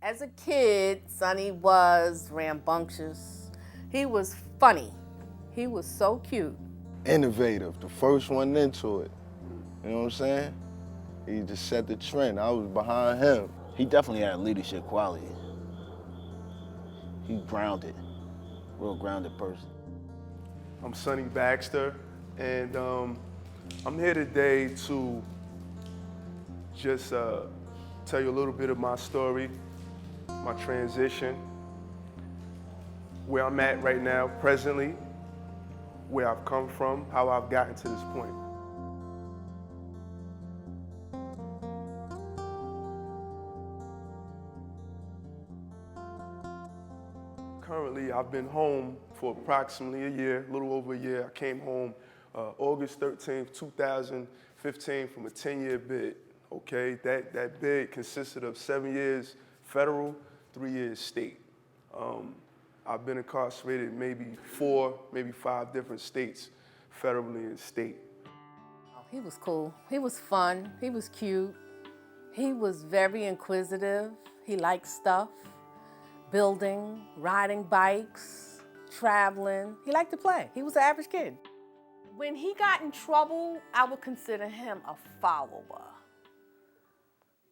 As a kid, Sonny was rambunctious. He was funny. He was so cute. Innovative, the first one into it. You know what I'm saying? He just set the trend. I was behind him. He definitely had leadership quality. He grounded, real grounded person. I'm Sonny Baxter, and I'm here today to just tell you a little bit of my story, my transition, where I'm at right now, presently, where I've come from, how I've gotten to this point. Currently, I've been home for approximately a year, a little over a year. I came home August 13th, 2015 from a 10-year bid, okay? That bid consisted of 7 years federal, 3 years state. I've been incarcerated maybe 4, maybe 5 different states, federally and state. He was cool. He was fun. He was cute. He was very inquisitive. He liked stuff. Building, riding bikes, traveling. He liked to play. He was an average kid. When he got in trouble, I would consider him a follower.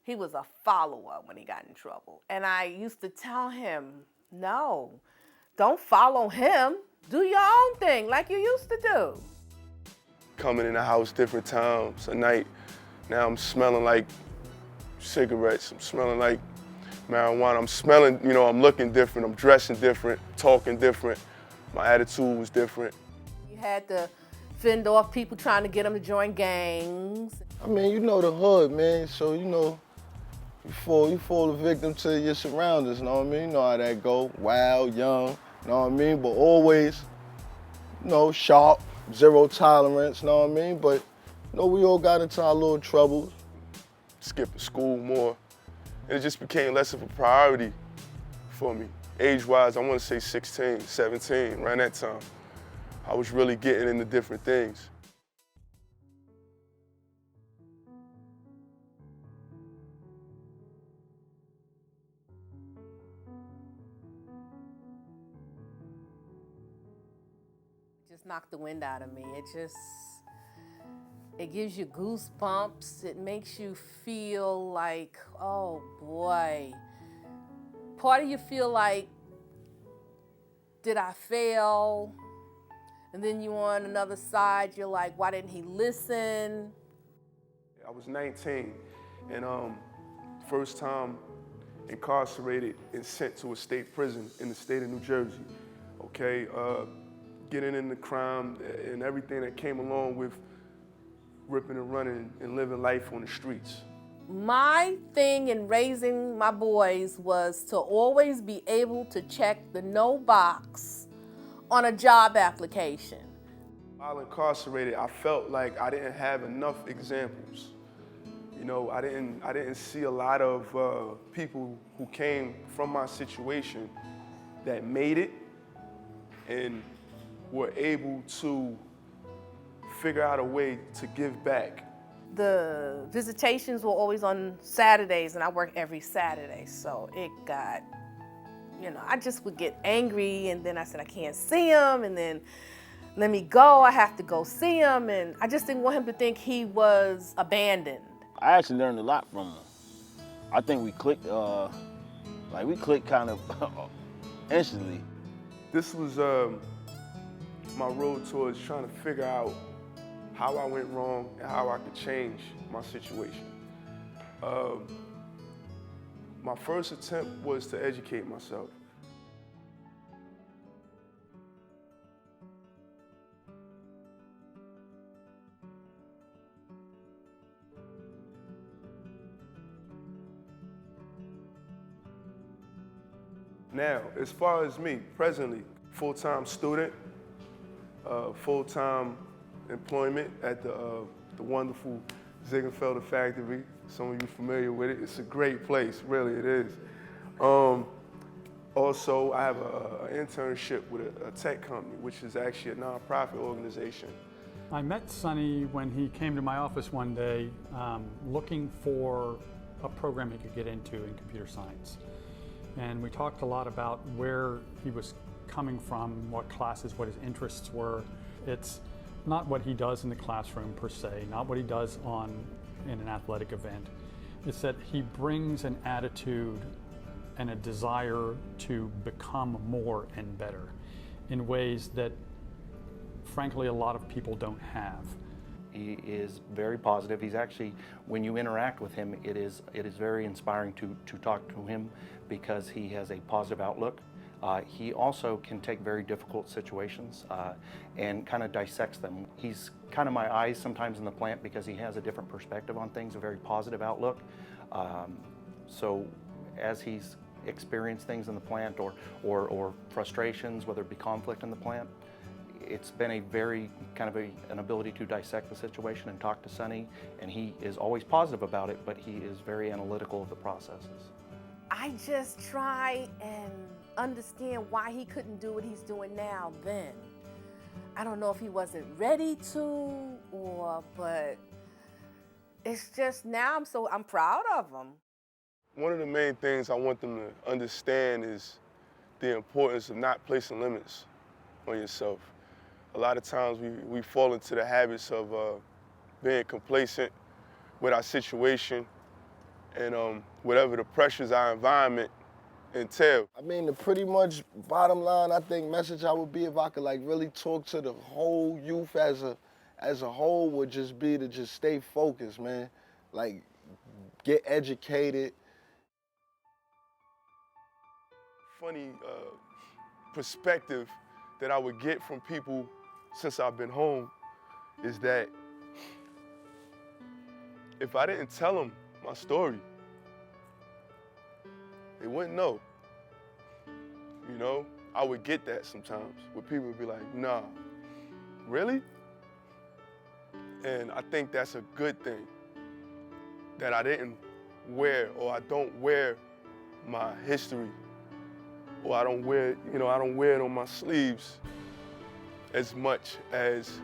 He was a follower when he got in trouble. And I used to tell him, no, don't follow him. Do your own thing like you used to do. Coming in the house different times a night. Now I'm smelling like cigarettes. I'm smelling like marijuana. I'm smelling, you know, I'm looking different. I'm dressing different, talking different. My attitude was different. You had to fend off people trying to get him to join gangs. I mean, you know the hood, man, so you know, you fall a victim to your surroundings, you know what I mean? You know how that go, wild, young, you know what I mean? But always, you know, sharp, zero tolerance, you know what I mean? But, you know, we all got into our little troubles. Skipping school more. And it just became less of a priority for me. Age-wise, I want to say 16, 17, around that time. I was really getting into different things. Just knocked the wind out of me. It gives you goosebumps. It makes you feel like, oh boy. Part of you feel like, did I fail? And then you on another side, you're like, why didn't he listen? I was 19 and first time incarcerated and sent to a state prison in the state of New Jersey, okay? Getting into crime and everything that came along with ripping and running and living life on the streets. My thing in raising my boys was to always be able to check the no box on a job application. While incarcerated, I felt like I didn't have enough examples. You know, I didn't see a lot of people who came from my situation that made it and were able to figure out a way to give back. The visitations were always on Saturdays, and I work every Saturday, so it got, you know, I just would get angry, and then I said, I can't see him, and then let me go, I have to go see him, and I just didn't want him to think he was abandoned. I actually learned a lot from him. I think we clicked, we clicked kind of instantly. This was my road towards trying to figure out how I went wrong and how I could change my situation. My first attempt was to educate myself. Now, as far as me, presently, full-time student, full-time employment at the wonderful Ziegenfelder factory. Some of you familiar with it. It's a great place, really it is. Also, I have an internship with a tech company, which is actually a nonprofit organization. I met Sonny when he came to my office one day looking for a program he could get into in computer science. And we talked a lot about where he was coming from, what classes, what his interests were. It's not what he does in the classroom per se, not what he does in an athletic event. It's that he brings an attitude and a desire to become more and better in ways that, frankly, a lot of people don't have. He is very positive. He's actually, when you interact with him, it is very inspiring to talk to him because he has a positive outlook. He also can take very difficult situations and kind of dissects them. He's kind of my eyes sometimes in the plant because he has a different perspective on things, a very positive outlook. So as he's experienced things in the plant or frustrations, whether it be conflict in the plant, it's been a very kind of an ability to dissect the situation and talk to Sonny, and he is always positive about it, but he is very analytical of the processes. I just try and understand why he couldn't do what he's doing now then. I don't know if he wasn't ready to but it's just now I'm proud of him. One of the main things I want them to understand is the importance of not placing limits on yourself. A lot of times we fall into the habits of being complacent with our situation and whatever the pressures our environment entail. I mean, the pretty much bottom line, I think, message I would be if I could like really talk to the whole youth as a whole would just be to just stay focused, man. Like, get educated. Funny perspective that I would get from people since I've been home is that if I didn't tell them my story, they wouldn't know. You know, I would get that sometimes where people would be like, nah, really? And I think that's a good thing that I didn't wear or I don't wear my history or I don't wear it on my sleeves as much as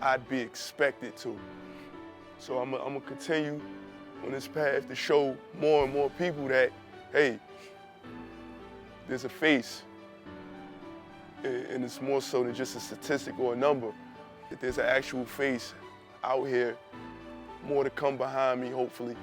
I'd be expected to. So I'm gonna continue on this path to show more and more people that, hey, there's a face, and it's more so than just a statistic or a number. That there's an actual face out here, more to come behind me, hopefully.